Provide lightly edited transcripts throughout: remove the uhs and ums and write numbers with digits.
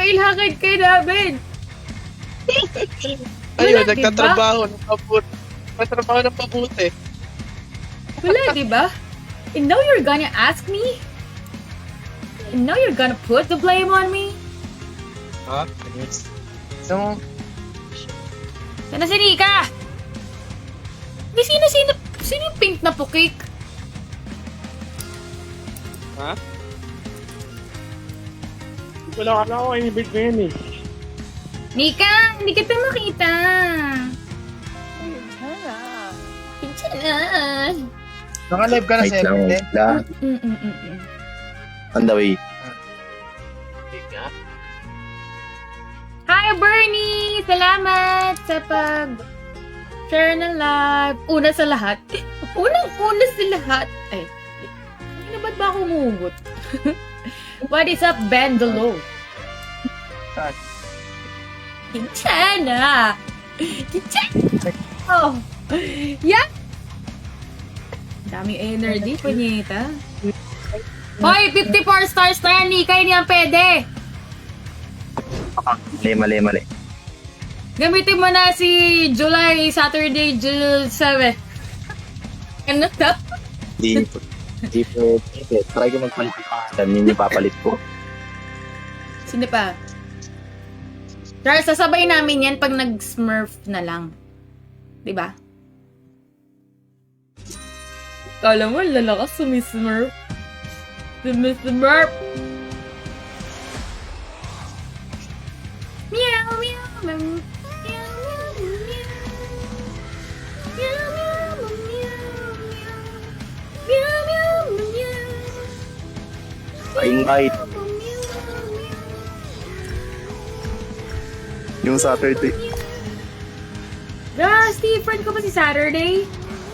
Pakilakad kayo namin. Ayun, Wala, nagtatrabaho ng mabuti. Nagtatrabaho ng mabuti. Wala, diba? And now you're gonna ask me? And now you're gonna put the blame on me? Ha? So, Sana si Nika? Sino yung pink na pukik? ha? Wala ka na ako, inibig ko yun eh. Nika, hindi kita makita. Pincha na. Naka-live ka na Wait sa lang, FB? wait lang. On the way. Hi, Bernie! Salamat sa pag-share ng live. Una sa lahat. Unang-una sa lahat. Ay, ba't ba ako umugot? What is up, Ben Delo? Saan? Kinchana! Kinchana! Oh! Yeah! Daming energy, punyeta. Hoy, 54 stars na yan, Nika, hindi yan pwede! Mali. Gamitin mo na si July, Saturday, July 7. Ano to? Di po. Try ko magpalit. Yun yung papalit ko. Sino pa? Charles, sasabay namin yan pag nag-smurf na lang. Diba? Kala mo, lalakas sumismurf. Sumismurf! Meow, meow, meow. Meow, meow, meow. Meow, meow, meow, meow. Meow, meow, meow. Pa-invite. Yung Saturday. Steve, friend ko ba si Saturday?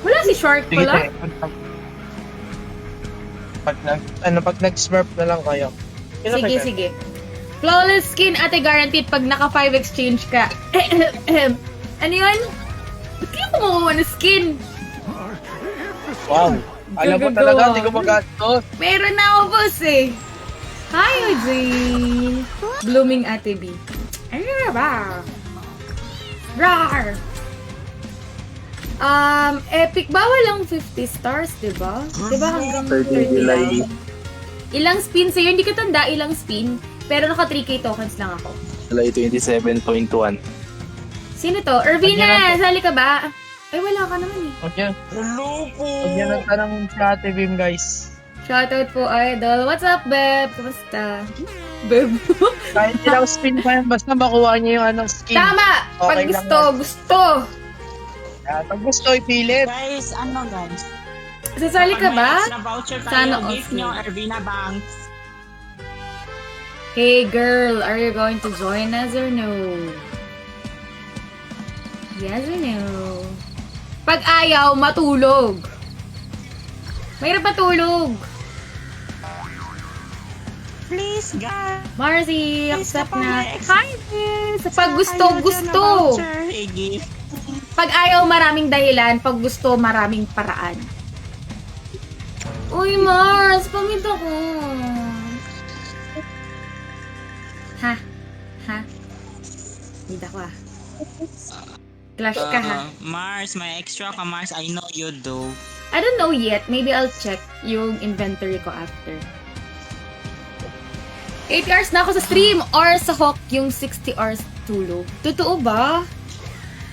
Wala si Shark pala? Pag nag-smurf na lang kayo. Sige. Flawless skin, ate, guaranteed pag naka 5 exchange ka. Ano yun? Ba't kayo kumukuha ng skin? Wow. Alam mo talaga, hindi ko magastos. Meron na ako, boss eh. Hi, OJ. Blooming ate B. Ano ba? Rar! Epic, bawal lang 50 stars, diba? Diba hanggang 30 lang? Ilang spin sa'yo? Hindi ko tanda ilang spin. Pero naka 3k tokens lang ako. July 27.1. Sino to? Irvina, sali ka ba? Ay, wala ka naman eh. Okay. Huwag yan ang tanong sa Ate Bim, guys. Shoutout po, idol. What's up, Beb? Kamusta? Beb? Kahit ilang spin pa yan, basta makuha niya yung anong skin. Tama! Pag Okay lang gusto. Yan. Pag gusto, ipilit. Guys, guys? Sasali ka ba? Pag may extra voucher Sana tayo, gift off nyo, me. Ervina Banks. Hey girl, are you going to join us or no? Yes or no? Pag ayaw, matulog. Mahirap matulog. Please, guys. Marcy, Please, accept kapag na. may extra- Hi, sis. Pag gusto, Ayaw gusto. dyan na voucher, i-gift. Pag ayaw, maraming dahilan. Pag gusto, maraming paraan. Uy, Mars, pamit ako. Ha? Hindi ako ah. Clash ka ha? Mars, may extra ka, Mars. I know you do. I don't know yet. Maybe I'll check yung inventory ko after. 8 hours na ako sa stream or sa Hawk yung 60 hours tulog. Totoo ba?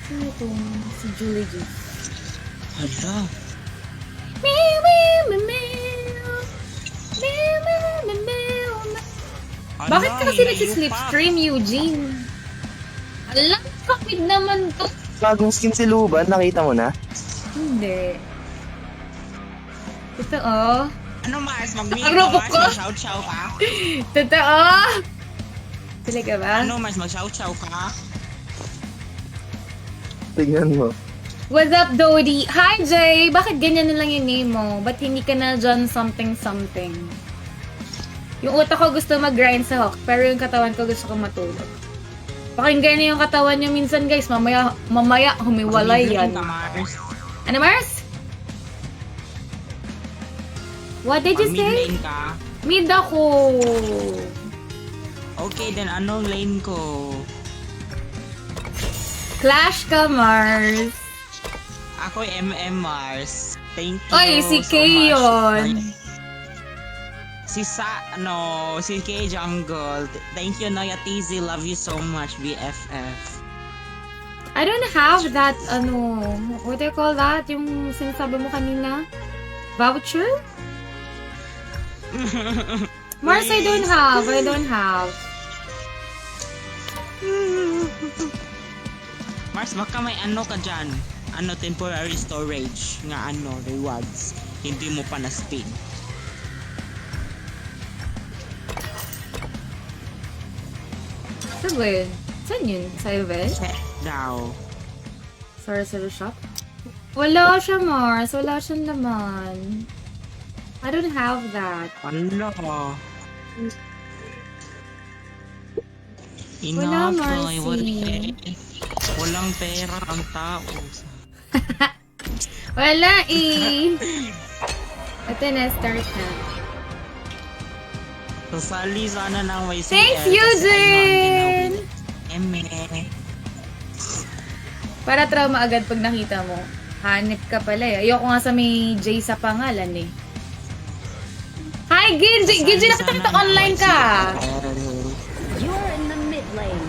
Sino to? Si Julie G. Hala. Meow, meow, meow, meow. Meow, meow, meow, meow. Bakit ka kasi nagsislipstream, Eugene? Alam, kapit naman to. Bagong skin si Luban, nakita mo na? Hindi. Totoo? Ano, Mars? Mag-meet Ang ka, robot Mars? ko. Mag-shout-shout ka? Totoo? Talaga ba? Ano, Mars? Mag-shout-shout ka? Tingnan mo. What's up, Dodie? Hi, Jay! Bakit ganyan na lang yung name mo? Ba't hindi ka na dyan something-something? Yung utak ko gusto mag-grind sa Hawk, pero yung katawan ko gusto ko matulog. Pakinggan niyo yung katawan niyo minsan, guys. Mamaya humiwalay yan. Mag-meet ka, Mars. Ano, Mars? What did you say? Mag-mid lane ka. Mid ako. Kaden, anong lane ko? Clash ka, Mars. Ako MM Mars. Thank you Oy, si so Kay much. yun. Si Kay Jungle. Thank you, Noya TZ. Love you so much, BFF. I don't have that, what do you call that? Yung sinasabi mo kanina? Voucher? Mars, I don't have. Mars, baka may ano ka dyan. Temporary storage nga rewards. Hindi mo pa na-spin. Saan ba yun? Saan yun? Sa event? Check daw. Sorcerer shop? Wala siya, Mars. Wala siyang laman. I don't have that. Wala. Wala, Marcy. Walang pera ang tao. Wala eh. Ito na, start na. Sasali sana ng may CL. Thanks, kasi Eugene! Eme. Para trauma agad pag nakita mo. Hanip ka pala eh. Ayoko nga sa may J sa pangalan eh. Hi, Ginji! Ginji, nakita online ka! You're in the mid lane.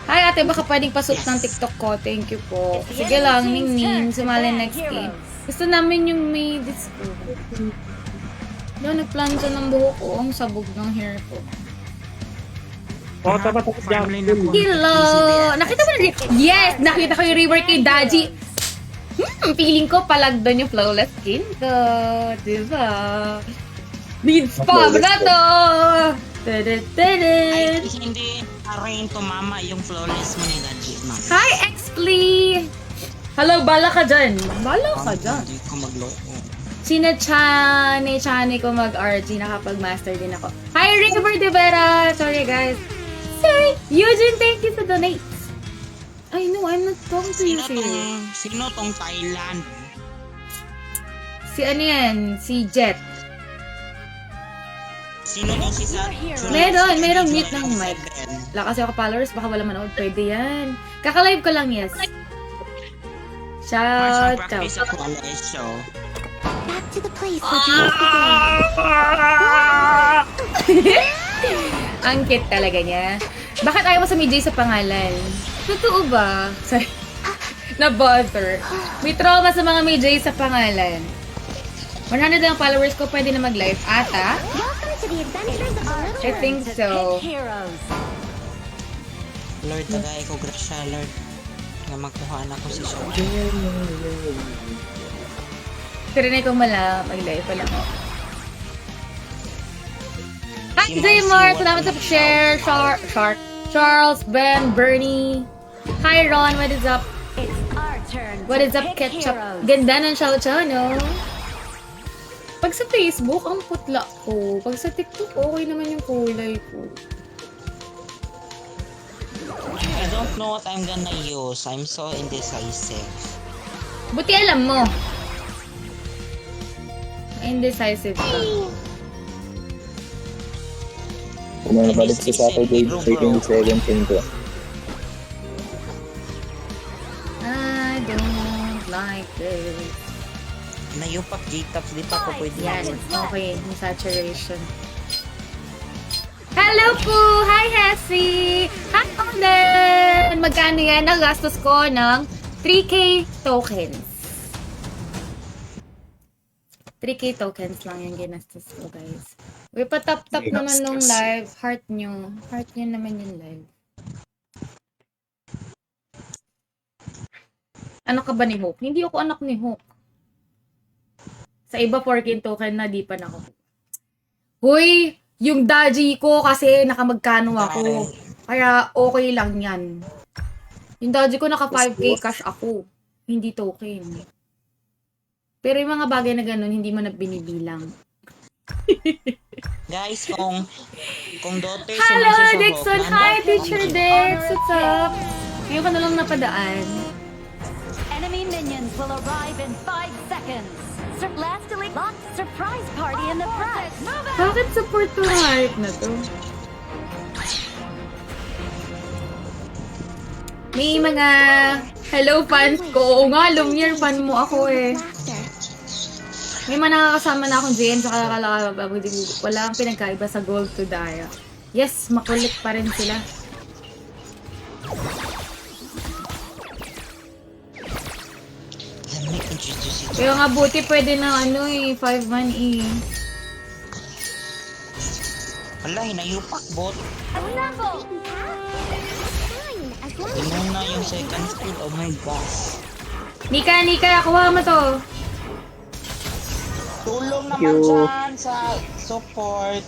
Hi, ate. Baka pwedeng pasok ng TikTok ko. Thank you po. Sige lang, Ning-Ning. Sumali next game. Gusto namin yung may disco. Doon, nagplan dyan ng buhok ko. Ang sabog ng hair ko. Oh, tapos Farm lane ako. Hello! Nakita mo na rin? Yes! Nakita ko yung rework kay Daji. Feeling ko palag doon yung flawless skin ko. Diba? Needs pa na to! Ay, Tadadadad. hindi rin tumama yung flawless mo ni Daji, ma'am. Hi, Expley! Hello, bala ka dyan. Bala ka dyan. Hindi ko magloko. Chane ko mag-RG. Nakapag-master din ako. Hi, River De Vera! Sorry, guys. Sorry! Eugene, thank you for donates. I know, I'm not talking to you, serious. Sino tong Thailand? Si ano yan? Si Jet. Sino tong si Sa? Meron mute ng mic. Wala kasi ako followers, baka wala manood. Pwede yan. Kaka-live ko lang, yes. Shout out. Practice ako Alessio. Back to the place where dreams began. Ang cute talaga niya. Bakit ayaw mo sa Midjay sa pangalan? Totoo ba? Sorry. Na-bother. May trauma sa mga Midjay sa pangalan. 100 ang followers ko, pwede na mag-live. Ata? Welcome to the adventures of the little I think ones of so. Pick Heroes. Lord, tagay ko grasya, Lord. Nga magkuhaan ako si Shaw. Tirinay ko mag-live pa lang. Hi, Si Zaymar! Marcy, Salamat sa share. Charles, Ben, Bernie. Hi, Ron. What is up? It's our turn What to is up, pick Ketchup? heroes. Ganda ng chow-chow, no? Pag sa Facebook, ang putla ko. Pag sa TikTok, okay naman yung kulay ko. I don't know what I'm gonna use. I'm so indecisive. Buti alam mo. Indecisive ka. Kung balik sa Saturday, 13-17 ko. I don't like this. Nayupak J-Tops, di pa ako pwede Yan. mag- Okay. Yung saturation. Hello po! Hi, Hessie! Hi, Oden! Magkano yan? Nagastos ko ng 3K tokens. 3K tokens lang yung ginastos ko, guys. Uy, patap-tap naman nung live. Heart nyo. Heart nyo naman yung live. Anak ka ba ni Hope? Hindi ako anak ni Hope. Sa iba, 4K token na, di pa na ako. Huy! Yung Daji ko kasi nakamagkano ako. Kaya okay lang yan. Yung Daji ko naka 5K cash ako. Hindi token. Pero yung mga bagay na ganun, hindi mo na binibilang. Guys, kung Dottie Hello, sumasa sa Dixon! Hope, Hi, nandun Teacher ako. Dix! What's up? Ngayon ka na lang napadaan. Enemy minions will arrive in 5 seconds. Lastly, lock surprise party in the press. Bakit support to hype na to? May mga hello fans ko. Oo nga, Lumiere fan mo ako eh. May mga nakakasama na akong JN sa wala kang pinagkaiba sa Gold to Daya. Yes, makulit pa rin sila. Let me introduce you to... Kaya nga buti pwede na 5-man eh. Wala, hinayupak bot. Assemble! Tingnan na yung second skill. Oh my gosh. Nika, kuha mo to. Tulong Thank naman you. dyan sa support.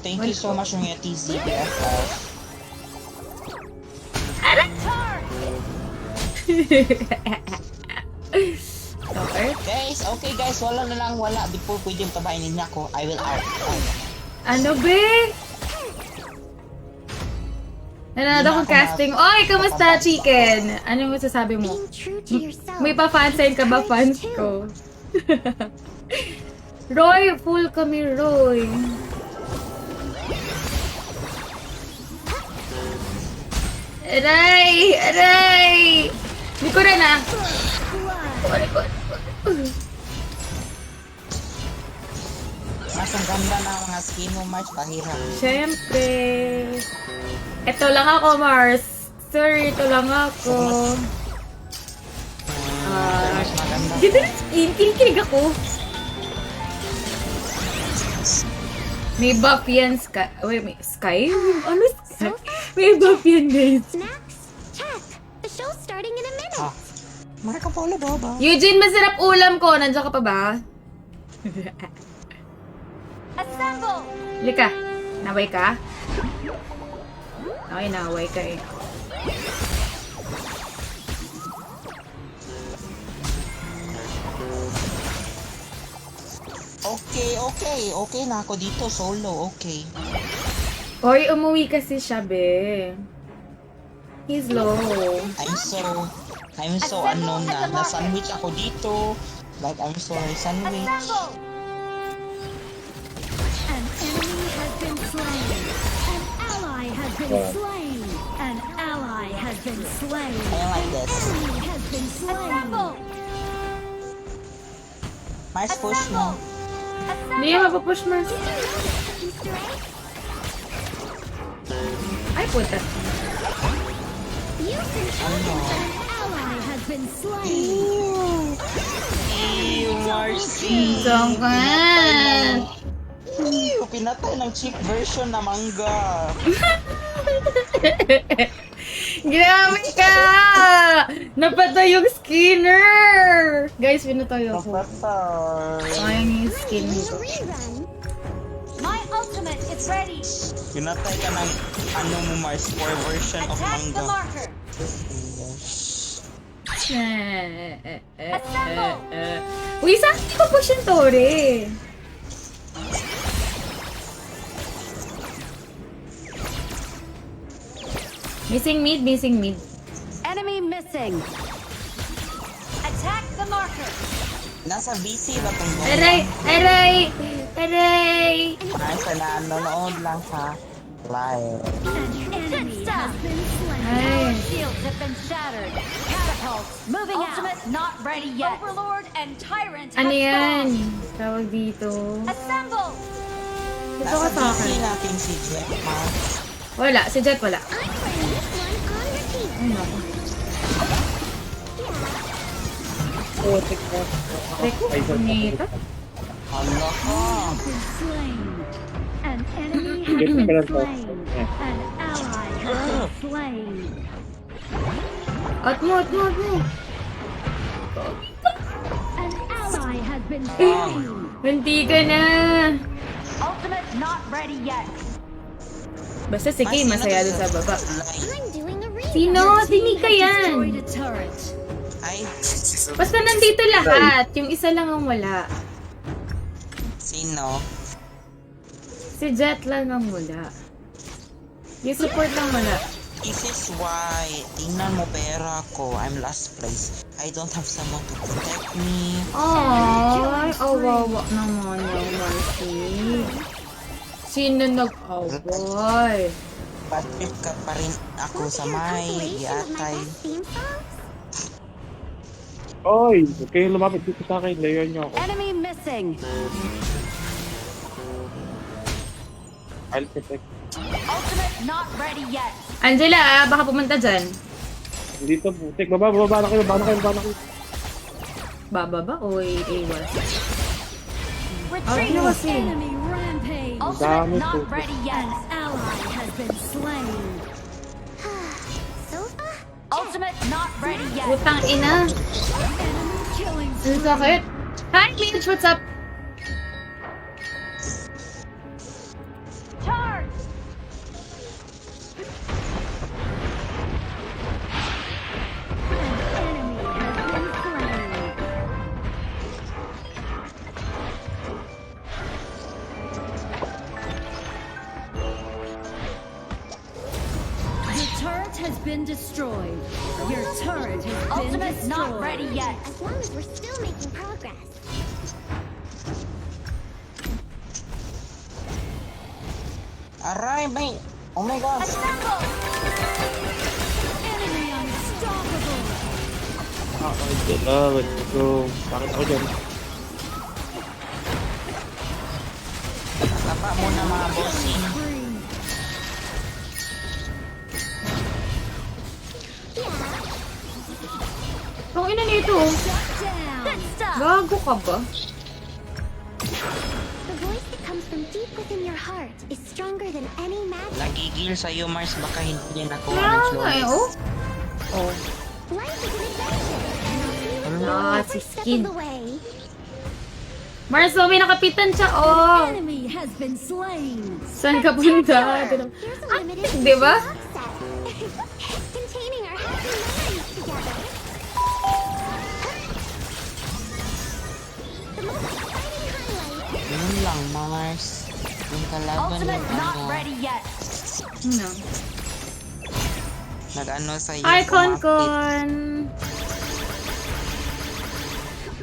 Thank you so much yung TZBFF. Okay. Okay guys, wala na lang, wala. Before pwede yung tabahin niya ako, I will out. Ano be? Nanonood akong casting. Oy, kamusta, chicken? Ano masasabi mo? Being true to yourself. May pa-fansign ka ba, fans ko? Roy, full kami, Roy. Aray! Hindi ko rin ah. Mas ang ganda ng mga skin mo, March, pahirap. Siyempre. Ito lang ako, Mars. Sorry, ito lang ako. Mas maganda. Ganda ng skin. Kinikilig ako. May buff yan, Sky. Wait, may Sky? Ano Sky? May buff yan, guys. Snacks? Check. The show's starting in a minute. Ah. Marka Polo, baba. Eugene, masarap ulam ko. Nandiyan ka pa ba? Assemble! Lika. Naway ka? Okay, naway ka eh. Okay na ako dito, solo, okay. Oy, umuwi kasi siya, be. He's low. I'm so unknown na. Na-sandwich ako dito. Like, I'm sorry, sandwich. Assemble! An enemy has been slain. An ally has been slain. An ally has been slain. I like this. Enemy has been slain. Assemble! Mars, push mo. Hindi yung mapapush, Mars. Easter egg? Ay, puta. You can tell them that an ally has been slain. Ew, Marcy. Songkan. Ew, pinatay ng cheap version na mangga. Grabe ka! Napatay yung skinner! Guys, pinatay ako. Napatay. Sayang yung skin ko. Rerun. My ultimate is ready! Pinatay ka ng ano mo, Mars, 4 version of Attack the manga. marker! Uy, saan hindi ko push yung Tori? Missing mid. Enemy missing! Attack the marker! Nasa BC ba itong goma? Aray! Nasa nanonood lang sa live. An enemy has been slain. Ay. Shields have been shattered! Catapults moving ultimate not ready yet! Overlord and Tyrant Ano have yan? spawned! Tawag dito. Assemble! Ito ka Nasa sa BC akin. natin si Jeff, Mars. Wala, si Jet wala. I'm playing this one on repeat. Ay, naku. Teko, nito. Hala ka. Been slain. An enemy has been slain. An ally has been slain. At mo. An ally has been slain. Hindi ka na. Ultimate not ready yet! Basta si Kay masaya doon sa baba. I'm doing a rerun. Sino? Sini ka yan. Destroyed a turret! Ay, Basta nandito lahat. Yung isa lang ang wala. sino? Si Jet lang ang wala. Yung support lang wala. This is why, tingnan mo pera ko. I'm last place. I don't have someone to protect me. Ay, awawa naman yung Marcy. Sino nag-away? Nagpa-trip ka pa rin ako sa may yatay. Oy, huwag kayong lumapit dito sa akin. Layuan niyo ako. Enemy missing. I'll protect. Ultimate not ready yet. Angela, baka pumunta dyan. Dito, putik. Baba na kayo. Bababa o iwas? Retreat. Ano kasi? Enemy rampage. Ultimate not ready yet. Ally has been slain. Ultimate not ready yet. Putang ina. Enemy killing Ang sakit. Hi, Mitch, what's up? Charge. enemy has been slain. Your turret has been destroyed. Your turret has been Ultimate destroyed. not ready yet. As long as we're still making progress. Aray, may... Oh my God! Assemble. Enemy unstoppable. Let's go. Bakit ako dyan? Tapa muna mga bossing. Free. Ang ina nito. Shut down. Good stuff. Gago ka ba? The voice that comes from deep within your heart is stronger than any magic. Nagigil sa'yo, Mars. Baka hindi na ako Kaya ng nga eh, flawless. oh. Life is an adventure. Ah, Every si step Skin. of the way. Marzo, may nakapitan siya, oh. Enemy has been slain. Saan ka punta? Here's a limited Di ba? edition box set. Containing our happy memories together. The most exciting highlight. Yun lang, Mars. Yung kalaban Ultimate yung not ano, ready yet. No. nag-ano sa'yo. Hi, kumapit. Konkon.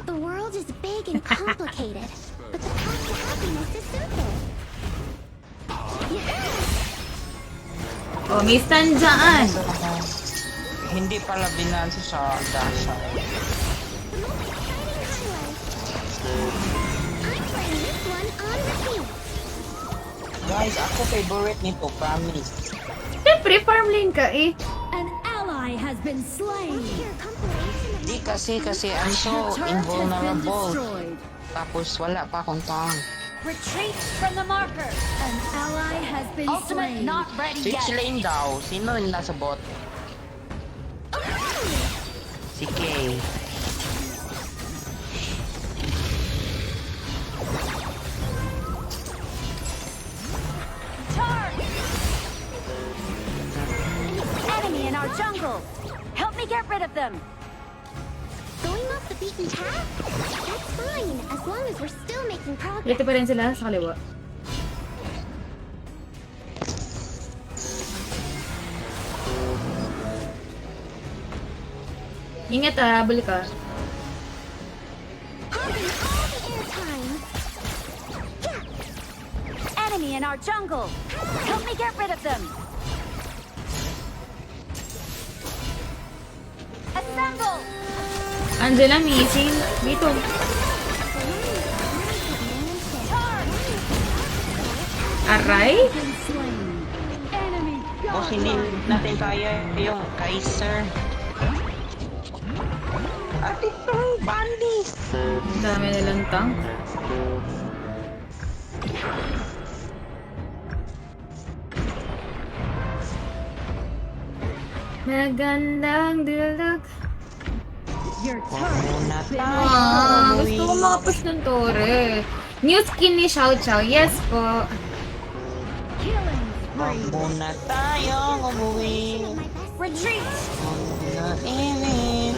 The world is big and complicated, but the path to happiness is simple. Oh, may stand dyan. Hindi pala binanso sa Dasha. The most exciting highlight. I'm playing this one on repeat. Guys, ako favorite nito, promise. Siyempre, farm lane ka eh. An ally has been slain. Here, compilation of Di kasi I'm so Your turret has been invulnerable. destroyed. Tapos wala pa akong tang. Retreat from the marker. An ally has been Ultimate slain. not ready Switch yet. lane daw. Sino yung nasa bot? Si Kay. Charge. Enemy in our jungle. Help me get rid of them. going off the beaten path? That's fine, as long as we're still making progress. Dito pa rin sila sa kaliwa. Ingat ah, balik ka. Having all the airtime. Enemy in our jungle. Help me get rid of them. Assemble. Angela, missing. Dito. Charge. Aray? Been slain. Enemy Boss, hindi natin kaya yung Kaiser. At itong bandit. Ang dami nilang tank. Magandang dilag. Your Huwag turret muna has been tayo. Gusto ko makapush ng tore. New skin ni Xiao Xiao. Yes po. killing Huwag spree. muna tayong umuwi. Retreat. Init.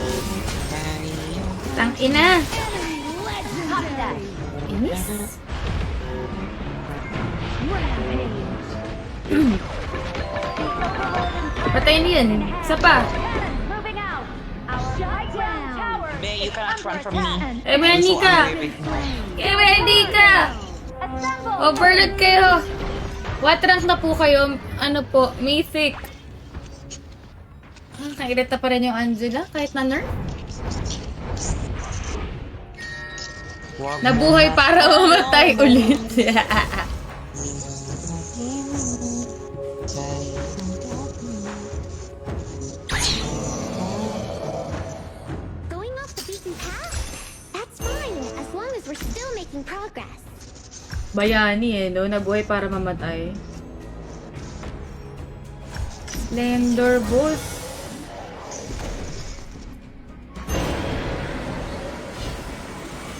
Tayo. Tang ina. Copy that. Inis. Rampage. Patayin yun. Isa pa. Moving out. Our high ground tower. Be, you cannot run from me. An Eh, ready ka. Eh, ready ka. Assemble. Overload kayo. What rank na po kayo? Ano po? Mythic. Kairita pa rin yung Angela, kahit na nerf. Wag Nabuhay mo na para tayo mamatay ulit. Going off the beaten path? That's fine, as long as we're still making progress. Bayani eh, no? Nabuhay para mamatay. Slender boss.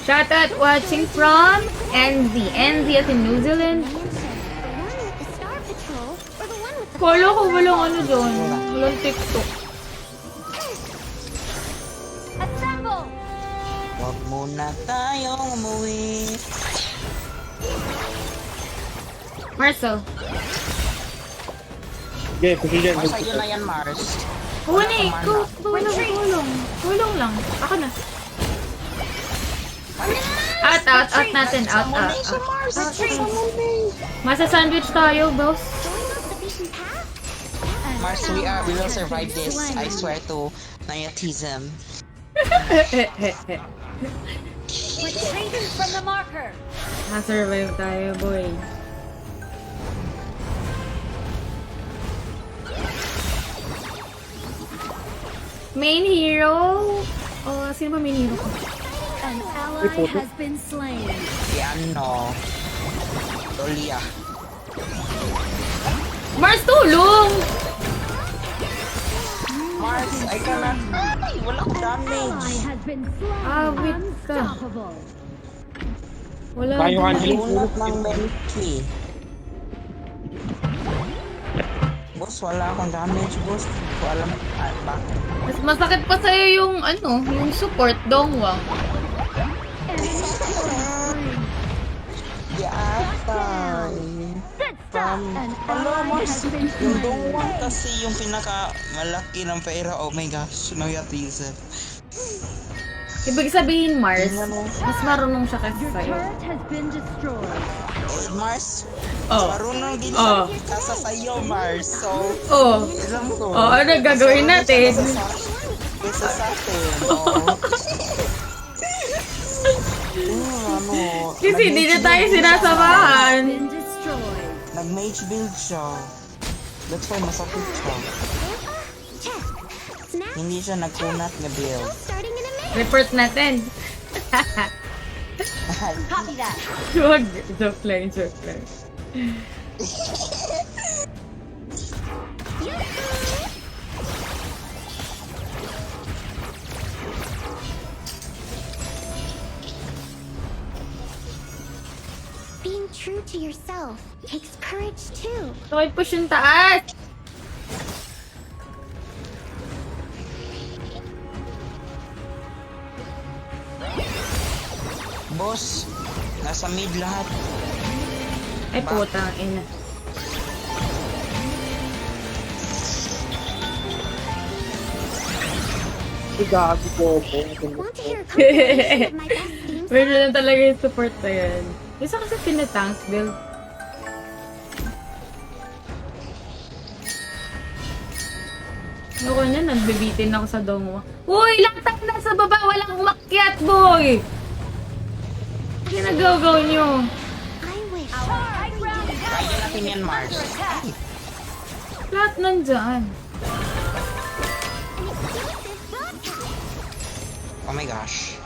Shout out watching from Enzy. Enzy as in New Zealand. The one with the Star Patrol, or the one with the... Kala ko walang ano dyan. Walang TikTok. Assemble! Wag muna tayong umuwi. Marcel. Sige, sige. Mars, ayun na yan, Mars. Huni! Tulong! Tulong lang. Ako na. Out natin. Out. Masa-sandwich tayo, boss. Going off the beaten path? Mars, we will survive this. I swear to Nyatism. Retreating from the marker! Ma-survive tayo, boy. Main hero? Oh, sino ba main hero ko? An ally has been slain. Si ano? Dolia. Mars, tulong! Mars, I cannot. Ay, wala ko Ally damage. has been slain. Wait ka. Unstoppable. Wala. Tayo ka Nalunod ng Benki. Boss, wala akong damage, boss. Wala bakit. Mas masakit pa sa'yo yung ano, yung support, Dongwang. Yatay. Hello, Mars. Yung dongwang kasi yung pinaka malaki ng pera. Oh my gosh, Nyatism. Ibig sabihin, Mars, mas marunong siya kasi Your sa'yo. turret has been destroyed. Mars, Oh. marunong din Oh. kasa sa'yo, Mars. So, Oh. alam ko. Oh, ano gagawin natin? Kesa sa atin. Oh. Ano, Kasi hindi na tayo sinasamahan. Been destroyed. Nag-mage build siya. That's why masakit siya. Check. Snap. Hindi siya nagkunat na build. Starting in a minute. Report natin. Copy that! Huwag. Joke lang. Being true to yourself takes courage too. Okay, push yung taas. Boss, nasa mid lahat. Ay, putang ina. Gago ko po. Want to hear a compilation of my best themes? Meron lang talaga yung support na yan. Isa kasi pinatank build. Ako niya, nagbibitin ako sa Dongwa. Uy! Lahat na sa baba! Walang umakyat, boy! Ano ginagawa nyo? I wish. Kaya natin yan, Mars. Lahat nandyan. An exclusive broadcast. Oh my gosh.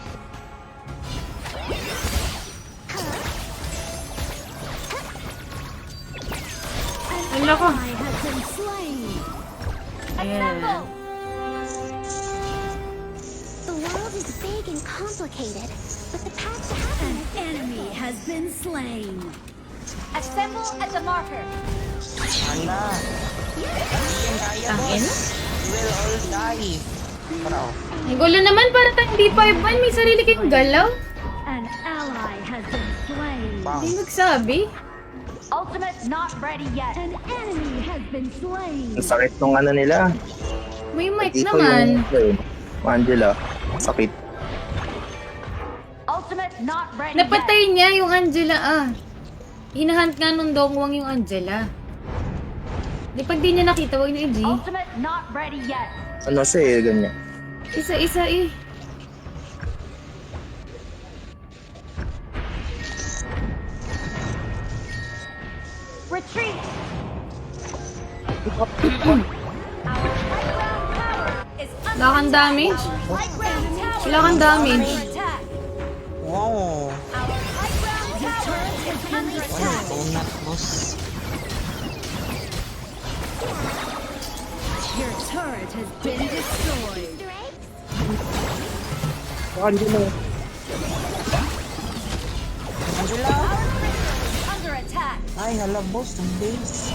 Ang lako. Ally has been slain. Ayan. The world is big and complicated, but the path to An happiness. enemy has been slain. Assemble at the marker! Hala. Hindi yan kaya, Tangin? boss. We will all die. Pero, Ang gulo naman para tayong D5-1. May sarili kayong galaw. An ally has been slain. bang. Hindi magsabi. Ultimate not ready yet! An enemy has been slain. Ang sakit nung ano nila. May mic Dito naman. yung Angela. Sakit. Ultimate not ready Napatay niya yung Angela, ah. Hinahunt nga nung Dongwang yung Angela. Di pag di niya nakita, wag niya i-G. Ultimate not ready yet. Ano siya eh, ganyan. Isa-isa eh. Retreat. Our high ground tower is Wala kang damage. high ground tower. Wala kang damage. Under attack. Wow. Our high ground tower is under Ano attack. ito na, boss? Your turret has been destroyed. Easter eggs? Angela. Angela? Under attack. Ay, hala, boss. Ang base.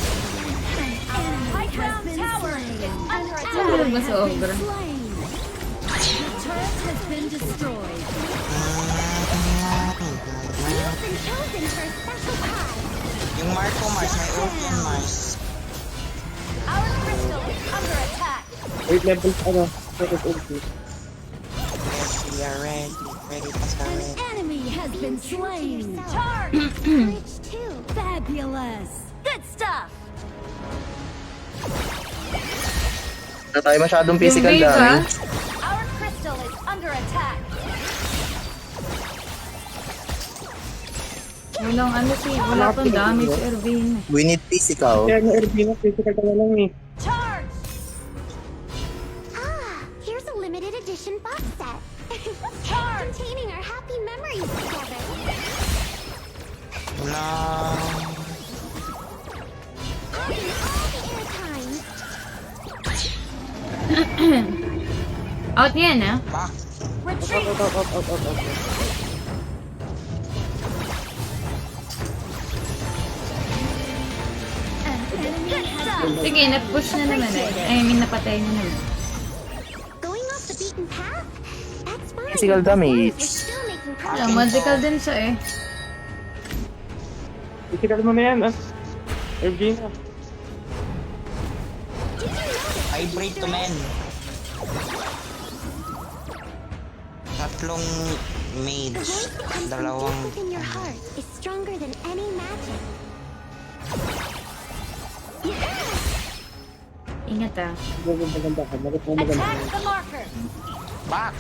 Our high ground tower is under attack. Ano ba sa Ogra? Slain. Your turret has been destroyed. You've been chosen for a special cause. Yung Marco Mars, may open Mars. Our crystal is under attack. 8 levels, ano, second ulti. Yes, we are ready. Ready pa sa red. Enemy has been slain. Charge. Courage too. Fabulous. Good stuff. Wala tayo masyadong physical Yung base, damage. Our crystal is under attack. Walang ano si, wala pang damage si Ervin. We need physical. Kaya na Erbina, physical ka na lang eh. Charge. Ah, here's a limited edition box set. Charge. Containing our happy memories together. Wala. Having all the airtime. Out yan ah. Back. Retreat. Out. Good stuff. Sige, na-push na naman eh. I mean, napatay na naman. Going off the beaten path? That's fine. Physical damage. We're still making Wala, progress. magical din siya eh. Physical mo na yan, ah. Erbina. Did you notice? Vibrate to men. Tatlong The mage. voice that comes from Dalawang... deep within your heart is stronger than any magic. Ingat ah. Maganda ka. Maganda. Attack the marker. Back.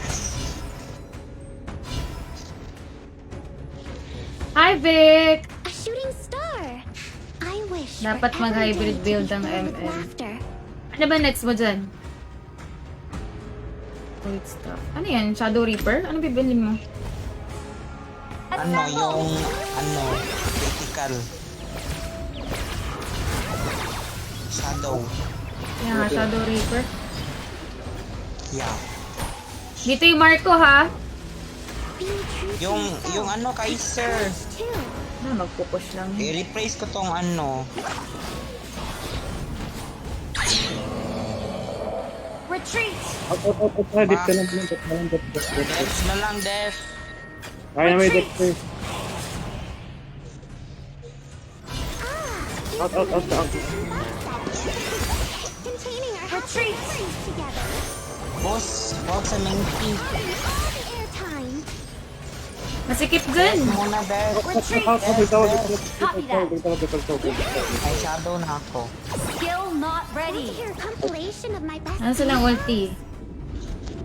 Hi Vic! A shooting star. I wish Dapat for every mag-hybrid day to build be ang filled with MM. laughter. Ano ba next mo dyan? Wait, stop. Ano yan? Shadow Reaper? Ano bibili mo? Ano yung... Ano? Critical. Shadow. Yan nga, Shadow Reaper. Yeah. Dito yung Marco ha? Being true to Yung yourself ano, Kaiser. too. Na, magpupush lang. I-replace ko tong ano. Retreat. Out. Dip ka lang. Dip. Def na lang, Def. Kaya na may dip ka eh. Out. Containing our happy Retreat. memories together. Boss, huwag sa main team. Having all the airtime. Masikip dyan! Muna, Def. Copy that. Ay, shadow na ako. Skill not Want to ready. hear a compilation of my best Ano silang ulti?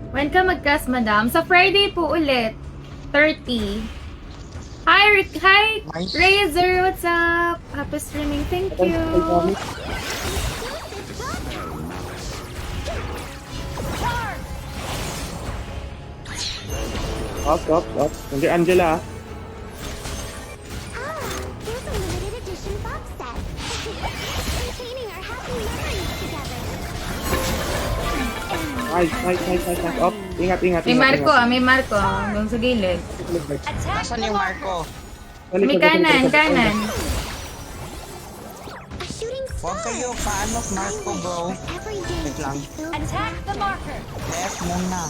When ka mag-cast, madam? Sa Friday po ulit. 30. Hi, Nice. Razor! What's up? Happy streaming. Thank you! Charge. Out. Hindi Angela, ah. Ah, here's a limited edition box set. Containing our happy memories together. Nice. Up. Ingat. May Marco may Marco. Doon sa gilid. Attack Nasaan the yung marker. Marco? May kanan. A shooting star. Huwag kayo paano Marco, bro. Every day Wait to lang. be filled with Attack the marker. Def muna.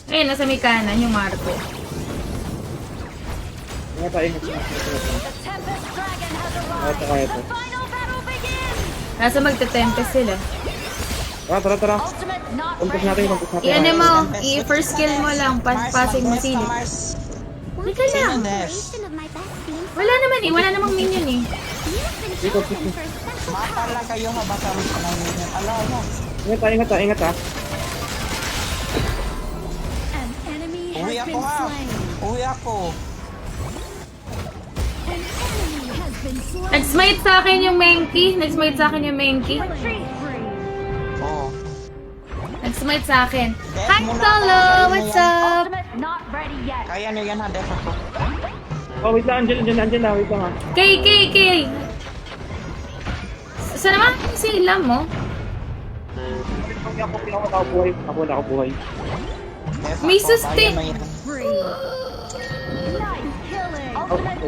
Ayun, nasa may kanan yung Marco. Ingat. The Tempest Dragon has arrived. Kaya to. The final battle begins. Nasa magte-tempest sila. Tara. Ultimate not Kumpas ready natin, yet. kumpas natin. I-ano mo, i-first skill mo lang, passing mo sili. Mars. Halika lang. Des. Of my best team. Wala naman eh, wala namang minion eh. You've been chosen for a special Mata lang kayo habang kami sa nangyayari. Ala. Ingat ha. An enemy Uwi has ako been ha. slain. Uwi ako. An enemy has been slain. Nag-smite sa akin yung Menki. Nag-smite sa akin yung Menki. Retreat free. Oo. Nag-smite sa akin. Des, Hi, muna Solo! ako. What's up? Ultimate not ready yet. Kaya nyo yan ha, Des ako. Oh, wait lang, andyan na, wait lang ha. Kay! Saan naman yung sila mo? Ako nakabuhay. Des, May ako, sustain. kaya nyo yan. Free. Nice killing. Ultimate